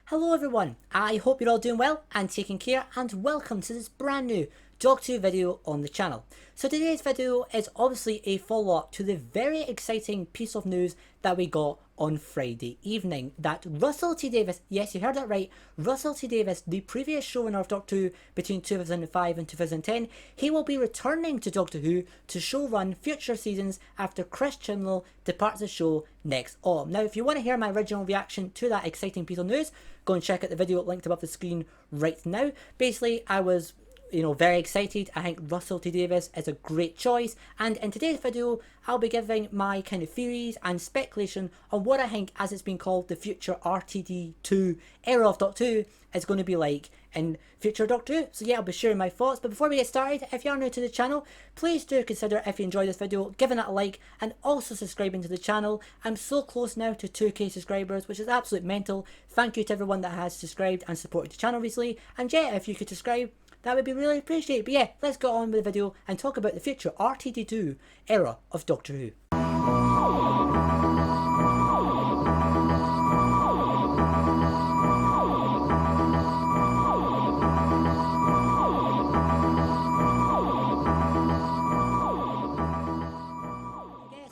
Hello everyone, I hope you're all doing well and taking care, and welcome to this brand new Doctor Who video on the channel. So today's video is obviously a follow-up to the very exciting piece of news that we got on Friday evening, that Russell T Davies, yes you heard that right, Russell T Davies, the previous showrunner of Doctor Who between 2005 and 2010, he will be returning to Doctor Who to showrun future seasons after Chris Chibnall departs the show next autumn. Now if you want to hear my original reaction to that exciting piece of news, go and check out the video linked above the screen right now. Basically I was very excited. I think Russell T Davies is a great choice, and in today's video I'll be giving my kind of theories and speculation on what I think, as it's been called, the future RTD2 era of Doctor Who is going to be like in future Doctor Who. So yeah, I'll be sharing my thoughts, but before we get started, if you are new to the channel, please do consider, if you enjoyed this video, giving it a like and also subscribing to the channel. I'm so close now to 2k subscribers, which is absolute mental. Thank you to everyone that has subscribed and supported the channel recently, and yeah, if you could subscribe, that would be really appreciated. But yeah, let's get on with the video and talk about the future RTD2 era of Doctor Who.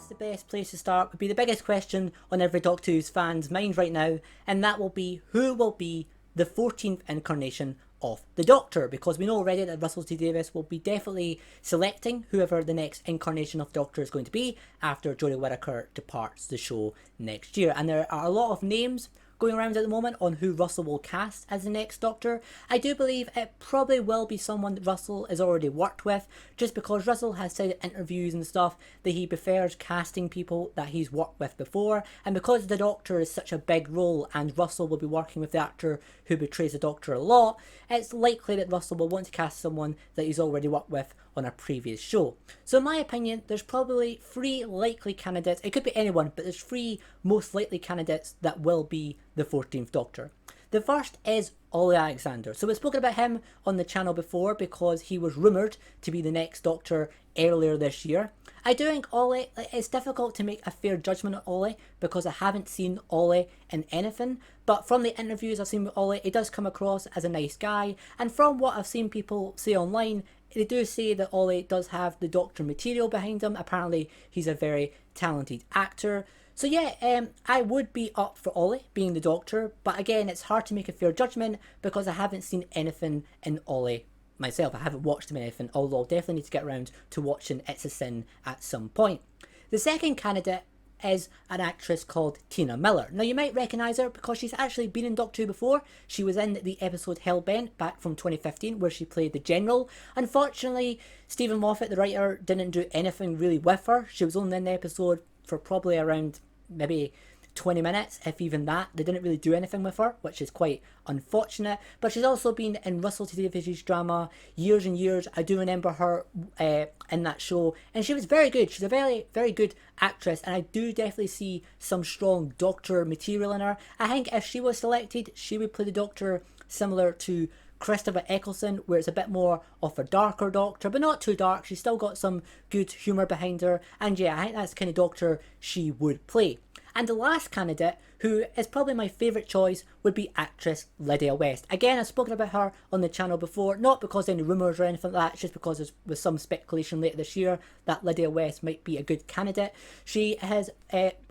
The best place to start would be the biggest question on every Doctor Who's fans' mind right now, and that will be, who will be the 14th incarnation of the Doctor? Because we know already that Russell T Davies will be definitely selecting whoever the next incarnation of Doctor is going to be after Jodie Whittaker departs the show next year. And there are a lot of names going around at the moment on who Russell will cast as the next Doctor. I do believe it probably will be someone that Russell has already worked with, just because Russell has said in interviews and stuff that he prefers casting people that he's worked with before, and because the Doctor is such a big role and Russell will be working with the actor who portrays the Doctor a lot, it's likely that Russell will want to cast someone that he's already worked with on a previous show. So in my opinion, there's probably three likely candidates. It could be anyone, but there's three most likely candidates that will be the 14th Doctor. The first is Ollie Alexander. So we've spoken about him on the channel before because he was rumoured to be the next Doctor earlier this year. I do think Ollie, it's difficult to make a fair judgment on Ollie because I haven't seen Ollie in anything, but from the interviews I've seen with Ollie, he does come across as a nice guy, and from what I've seen people say online, they do say that Ollie does have the Doctor material behind him. Apparently he's a very talented actor. So yeah, I would be up for Ollie being the Doctor, but again, it's hard to make a fair judgment because I haven't seen anything in Ollie myself. I haven't watched him in anything, although I'll definitely need to get around to watching It's a Sin at some point. The second candidate is an actress called Tina Miller. Now you might recognise her because she's actually been in Doctor Who before. She was in the episode Hellbent back from 2015 where she played the General. Unfortunately, Stephen Moffat, the writer, didn't do anything really with her. She was only in the episode for probably around maybe 20 minutes, if even that. They didn't really do anything with her, which is quite unfortunate. But she's also been in Russell T Davies' drama years and years. I do remember her in that show, and she was very good. She's a very, very good actress, and I do definitely see some strong Doctor material in her. I think if she was selected, she would play the Doctor similar to Christopher Eccleston, where it's a bit more of a darker Doctor, but not too dark. She's still got some good humour behind her, and yeah, I think that's the kind of Doctor she would play. And the last candidate, who is probably my favourite choice, would be actress Lydia West. Again, I've spoken about her on the channel before, not because any rumours or anything like that, it's just because there was some speculation later this year that Lydia West might be a good candidate. She has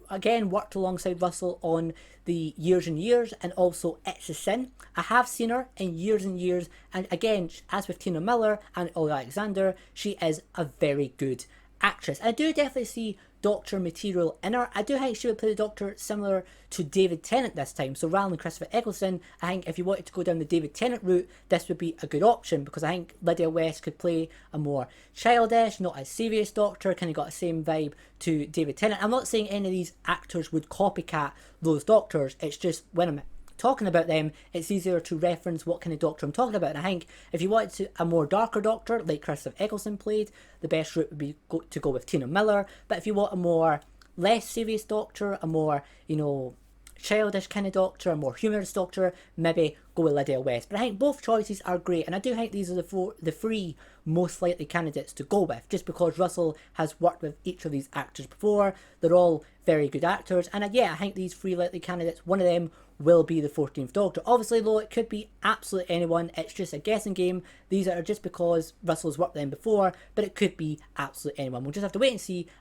again worked alongside Russell on the Years and Years and also It's a Sin. I have seen her in Years and Years, and again, as with Tina Miller and Ollie Alexander, she is a very good actress. I do definitely see Doctor material in her. I do think she would play the Doctor similar to David Tennant this time. So rather than Christopher Eccleston, I think if you wanted to go down the David Tennant route, this would be a good option, because I think Lydia West could play a more childish, not as serious Doctor, kind of got the same vibe to David Tennant. I'm not saying any of these actors would copycat those Doctors, it's just when I'm talking about them, it's easier to reference what kind of Doctor I'm talking about. And I think if you wanted a more darker Doctor, like Christopher Eccleston played, the best route would be to go with Tina Miller. But if you want a more less serious Doctor, a more, childish kind of Doctor, a more humorous Doctor, maybe go with Lydia West. But I think both choices are great, and I do think these are the three most likely candidates to go with, just because Russell has worked with each of these actors before. They're all very good actors, and I think these three likely candidates, one of them will be the 14th Doctor. Obviously, though, it could be absolutely anyone. It's just a guessing game. These are just because Russell's worked with them before, but it could be absolutely anyone. We'll just have to wait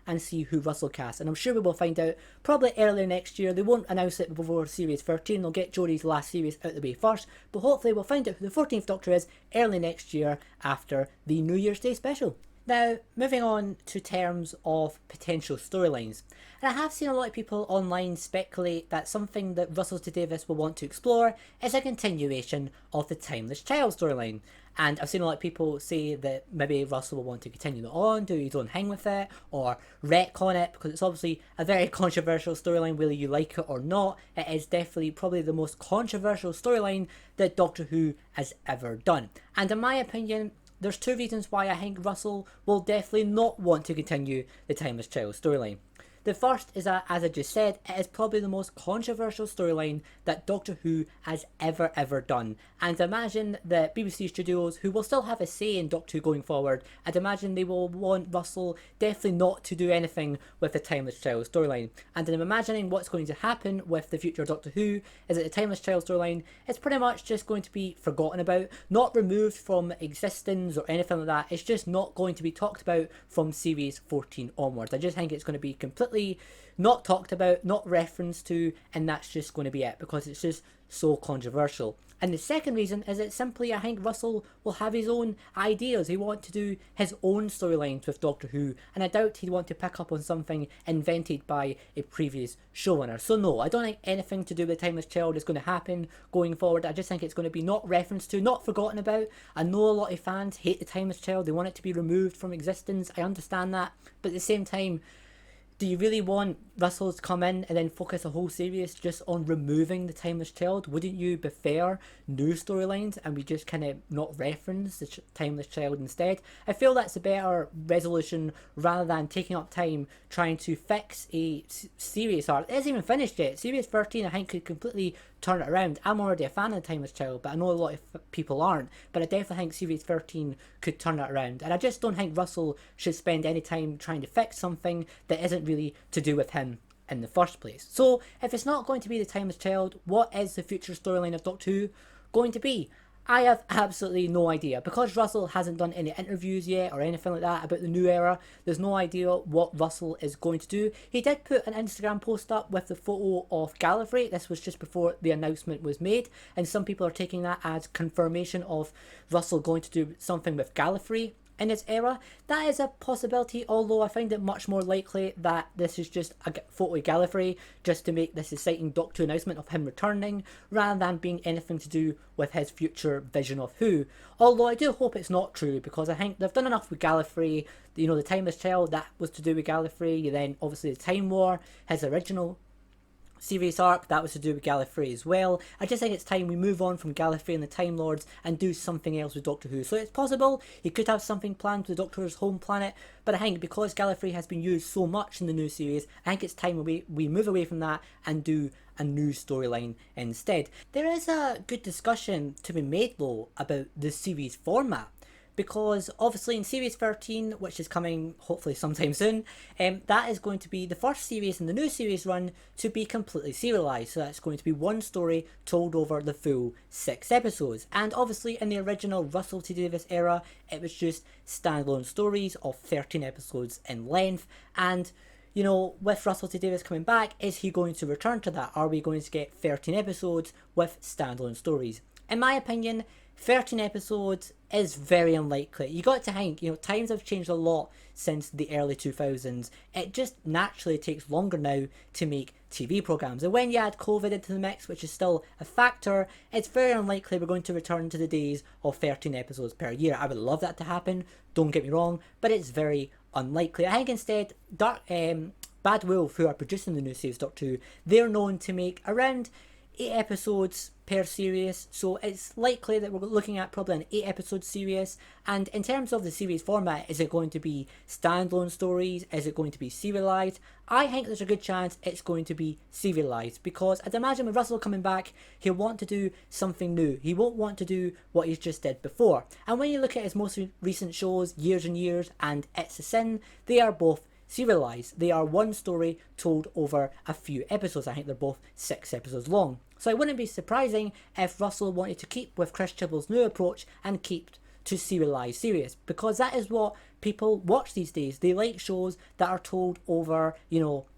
and see who Russell casts, and I'm sure we will find out probably earlier next year. They won't announce it before Series 13. They'll get Jodie's last series out of the way first, but hopefully we'll find out who the 14th Doctor is early next year after the New Year's Day special. Now, moving on to terms of potential storylines. And I have seen a lot of people online speculate that something that Russell T Davies will want to explore is a continuation of the Timeless Child storyline. And I've seen a lot of people say that maybe Russell will want to continue it on, do his own thing with it, or retcon it, because it's obviously a very controversial storyline, whether you like it or not. It is definitely probably the most controversial storyline that Doctor Who has ever done. And in my opinion, there's two reasons why I think Russell will definitely not want to continue the Timeless Child storyline. The first is that, as I just said, it is probably the most controversial storyline that Doctor Who has ever done. And imagine the BBC Studios, who will still have a say in Doctor Who going forward, I'd imagine they will want Russell definitely not to do anything with the Timeless Child storyline. And I'm imagining what's going to happen with the future Doctor Who is that the Timeless Child storyline is pretty much just going to be forgotten about, not removed from existence or anything like that. It's just not going to be talked about from Series 14 onwards. I just think it's going to be completely not talked about, not referenced to, and that's just going to be it, because it's just so controversial. And the second reason is that simply I think Russell will have his own ideas. He wants to do his own storylines with Doctor Who, and I doubt he'd want to pick up on something invented by a previous showrunner. So no, I don't think anything to do with Timeless Child is going to happen going forward. I just think it's going to be not referenced to, not forgotten about. I know a lot of fans hate the Timeless Child, they want it to be removed from existence, I understand that, but at the same time, do you really want Russell to come in and then focus a whole series just on removing the Timeless Child? Wouldn't you prefer new storylines and we just kind of not reference the Timeless Child instead? I feel that's a better resolution rather than taking up time trying to fix a series arc. It isn't even finished yet. Series 13 I think could completely turn it around. I'm already a fan of the Timeless Child, but I know a lot of people aren't. But I definitely think Series 13 could turn it around. And I just don't think Russell should spend any time trying to fix something that isn't really to do with him in the first place. So if it's not going to be the Timeless Child, what is the future storyline of Doctor Who going to be? I have absolutely no idea. Because Russell hasn't done any interviews yet or anything like that about the new era, there's no idea what Russell is going to do. He did put an Instagram post up with the photo of Gallifrey. This was just before the announcement was made, and some people are taking that as confirmation of Russell going to do something with Gallifrey in its era. That is a possibility, although I find it much more likely that this is just a photo of Gallifrey just to make this exciting Doctor announcement of him returning, rather than being anything to do with his future vision of Who. Although I do hope it's not true, because I think they've done enough with Gallifrey. You know, the Timeless Child, that was to do with Gallifrey. Then obviously the Time War, his original series arc, that was to do with Gallifrey as well. I just think it's time we move on from Gallifrey and the Time Lords and do something else with Doctor Who. So it's possible he could have something planned with the Doctor's home planet, but I think because Gallifrey has been used so much in the new series, I think it's time we move away from that and do a new storyline instead. There is a good discussion to be made though about the series format, because obviously in Series 13, which is coming hopefully sometime soon, that is going to be the first series in the new series run to be completely serialised. So that's going to be one story told over the full 6 episodes. And obviously in the original Russell T Davies era, it was just standalone stories of 13 episodes in length. And you know, with Russell T Davies coming back, is he going to return to that? Are we going to get 13 episodes with standalone stories? In my opinion, 13 episodes is very unlikely. You got to think, you know, times have changed a lot since the early 2000s. It just naturally takes longer now to make TV programs. And when you add COVID into the mix, which is still a factor, it's very unlikely we're going to return to the days of 13 episodes per year. I would love that to happen, don't get me wrong, but it's very unlikely. I think instead, Bad Wolf, who are producing the new series Doctor Who, they're known to make around 8 episodes per series, so it's likely that we're looking at probably an 8 episode series. And in terms of the series format, is it going to be standalone stories? Is it going to be serialized? I think there's a good chance it's going to be serialized, because I'd imagine with Russell coming back, he'll want to do something new. He won't want to do what he's just did before. And when you look at his most recent shows, Years and Years and It's a Sin, they are both serialized. They are one story told over a few episodes. I think they're both 6 episodes long. So it wouldn't be surprising if Russell wanted to keep with Chris Chibble's new approach and keep to serialized series, because that is what people watch these days. They like shows that are told over,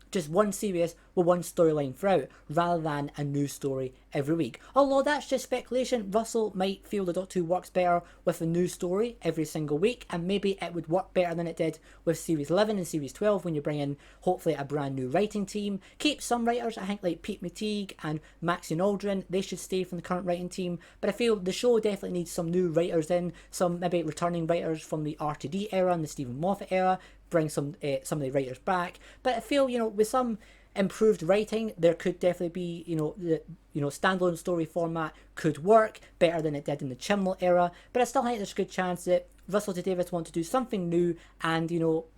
just one series with one storyline throughout, rather than a new story every week. Although that's just speculation, Russell might feel the Doctor Who works better with a new story every single week, and maybe it would work better than it did with Series 11 and Series 12 when you bring in, hopefully, a brand new writing team. Keep some writers, I think, like Pete McTeague and Maxine Aldrin, they should stay from the current writing team, but I feel the show definitely needs some new writers in, some maybe returning writers from the RTD era and the Stephen Moffat era, bring some of the writers back. But I feel, with some improved writing, there could definitely be, the standalone story format could work better than it did in the Chibnall era. But I still think there's a good chance that Russell T Davies want to do something new and,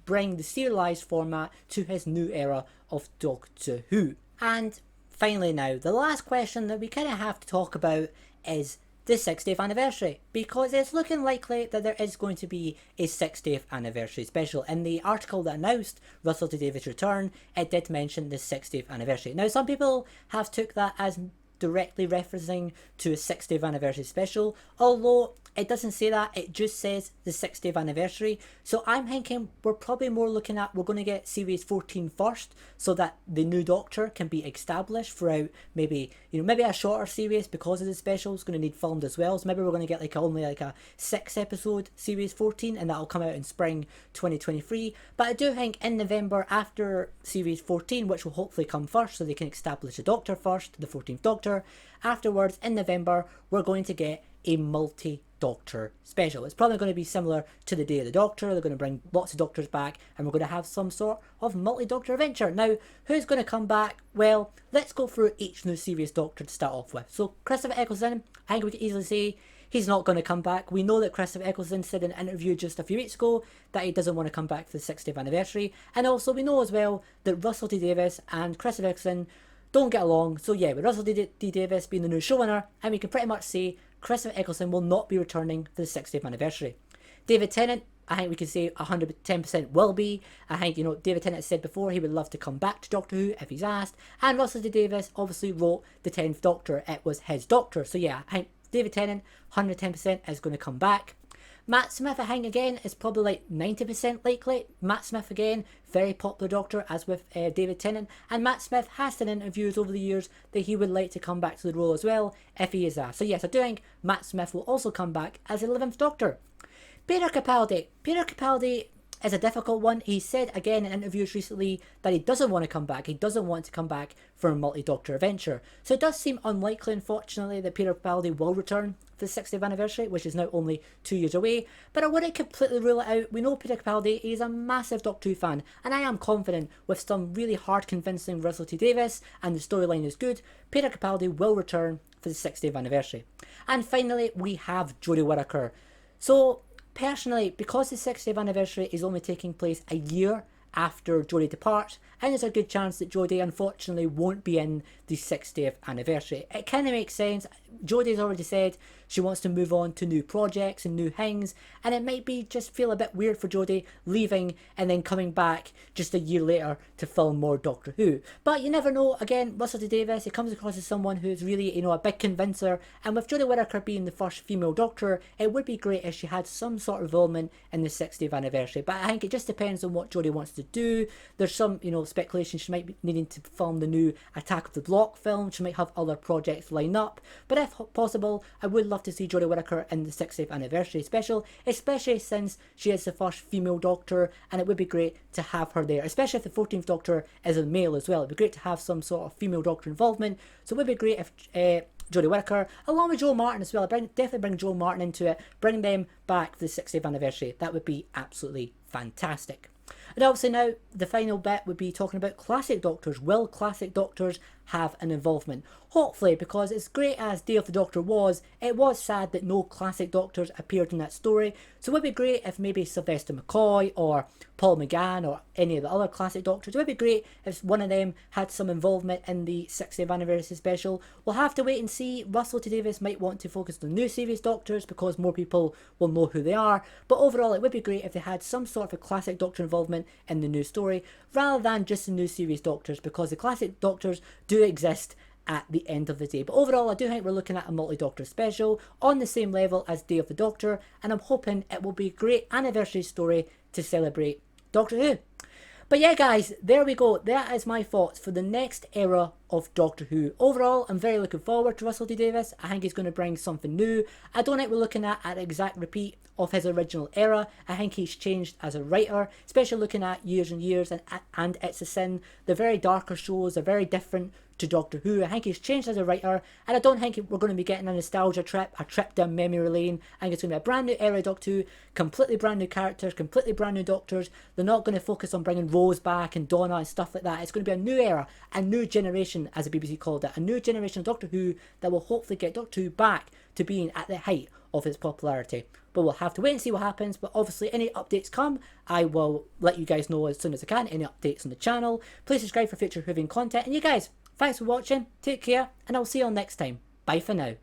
bring the serialized format to his new era of Doctor Who. And finally now, the last question that we kind of have to talk about is the 60th anniversary, because it's looking likely that there is going to be a 60th anniversary special. In the article that announced Russell T Davies' return, it did mention the 60th anniversary. Now, some people have took that as directly referencing to a 60th anniversary special, although it doesn't say that, it just says the 60th anniversary. So I'm thinking we're probably more looking at, we're going to get series 14 first, so that the new Doctor can be established throughout maybe a shorter series, because of the special is going to need filmed as well. So maybe we're going to get only a 6 episode series 14, and that'll come out in spring 2023. But I do think in November, after series 14, which will hopefully come first, so they can establish the Doctor first, the 14th Doctor, afterwards in November we're going to get a multi-Doctor special. It's probably going to be similar to the Day of the Doctor. They're going to bring lots of Doctors back, and we're going to have some sort of multi-Doctor adventure. Now, who's going to come back? Well, let's go through each new series Doctor to start off with. So, Christopher Eccleston, I think we can easily say he's not going to come back. We know that Christopher Eccleston said in an interview just a few weeks ago that he doesn't want to come back for the 60th anniversary. And also, we know as well that Russell T Davies and Christopher Eccleston don't get along. So yeah, with Russell D Davies being the new showrunner, and we can pretty much say Christopher Eccleston will not be returning for the 60th anniversary. David Tennant, I think we can say 110% will be. I think, David Tennant said before he would love to come back to Doctor Who if he's asked. And Russell T Davies obviously wrote the 10th Doctor. It was his Doctor. So yeah, I think David Tennant, 110% is going to come back. Matt Smith, I think, again, is probably 90% likely. Matt Smith, again, very popular Doctor, as with David Tennant. And Matt Smith has done interviews over the years that he would like to come back to the role as well, if he is asked. So yes, I do think Matt Smith will also come back as the 11th Doctor. Peter Capaldi. Peter Capaldi is a difficult one. He said again in interviews recently that he doesn't want to come back. He doesn't want to come back for a multi-Doctor adventure. So it does seem unlikely, unfortunately, that Peter Capaldi will return for the 60th anniversary, which is now only 2 years away. But I wouldn't completely rule it out. We know Peter Capaldi is a massive Doctor Who fan, and I am confident with some really hard convincing Russell T Davies, and the storyline is good, Peter Capaldi will return for the 60th anniversary. And finally, we have Jodie Whittaker. So personally, because the 60th anniversary is only taking place a year after Jodie departs, and there's a good chance that Jodie unfortunately won't be in the 60th anniversary. It kind of makes sense. Jodie's already said she wants to move on to new projects and new things, and it might be just feel a bit weird for Jodie leaving and then coming back just a year later to film more Doctor Who. But you never know. Again, Russell T Davies, he comes across as someone who's really, a big convincer, and with Jodie Whittaker being the first female Doctor, it would be great if she had some sort of involvement in the 60th anniversary. But I think it just depends on what Jodie wants to do. There's some, speculation she might be needing to film the new Attack of the Block film. She might have other projects lined up. But if possible, I would love to see Jodie Whittaker in the 60th anniversary special, especially since she is the first female Doctor, and it would be great to have her there, especially if the 14th Doctor is a male as well. It'd be great to have some sort of female Doctor involvement. So it would be great if Jodie Whittaker, along with Joe Martin as well, definitely bring Joe Martin into it, bring them back for the 60th anniversary. That would be absolutely fantastic. And obviously now the final bit would be talking about classic Doctors. Will classic Doctors have an involvement? Hopefully, because as great as Day of the Doctor was, it was sad that no classic Doctors appeared in that story. So it would be great if maybe Sylvester McCoy or Paul McGann or any of the other classic Doctors, it would be great if one of them had some involvement in the 60th anniversary special. We'll have to wait and see. Russell T Davies might want to focus on the new series Doctors because more people will know who they are. But overall, it would be great if they had some sort of a classic Doctor involvement in the new story rather than just the new series Doctors, because the classic Doctors do exist at the end of the day. But overall, I do think we're looking at a multi-Doctor special on the same level as Day of the Doctor, and I'm hoping it will be a great anniversary story to celebrate Doctor Who. But yeah, guys, there we go. That is my thoughts for the next era of Doctor Who. Overall, I'm very looking forward to Russell T Davies. I think he's going to bring something new. I don't think we're looking at an exact repeat of his original era. I think he's changed as a writer, especially looking at Years and Years and It's a Sin. The very darker shows are very different to Doctor Who. I think he's changed as a writer, and I don't think we're going to be getting a nostalgia trip, a trip down memory lane. I think it's going to be a brand new era of Doctor Who, completely brand new characters, completely brand new Doctors. They're not going to focus on bringing Rose back and Donna and stuff like that. It's going to be a new era, a new generation, as the BBC called it, a new generation of Doctor Who that will hopefully get Doctor Who back to being at the height of its popularity. But we'll have to wait and see what happens. But obviously, any updates come, I will let you guys know as soon as I can. Any updates on the channel. Please subscribe for future Whovian content. And you guys, thanks for watching, take care, and I'll see you all next time. Bye for now.